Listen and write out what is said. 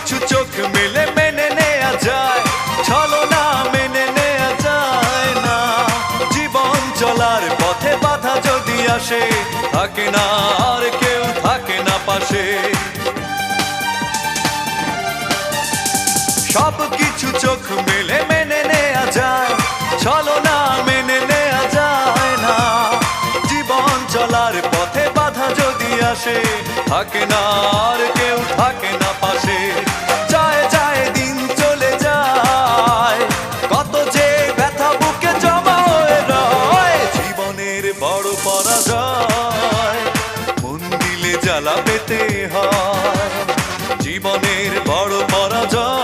কিছু চোখ মেলে মেনে নেয়া যায়, ছলনা মেনে নেয়া যায় না। জীবন চলার পথে বাধা যদি আসে, থাকে না আর কেউ, থাকে না পাশে। সব কিছু চোখ মেলে মেনে নেয়া যায়, ছলনা মেনে নেয়া যায় না। জীবন চলার পথে বাধা যদি আসে, থাকে না আর কেউ, থাকে না পাশে। যায় যায় দিন চলে যায়, কত যে ব্যথা বুকে জমা হয়ে রয়। জীবনের বড় পরাজয়, মন দিলে জ্বালা পেতে হয়। জীবনের বড় পরাজয়,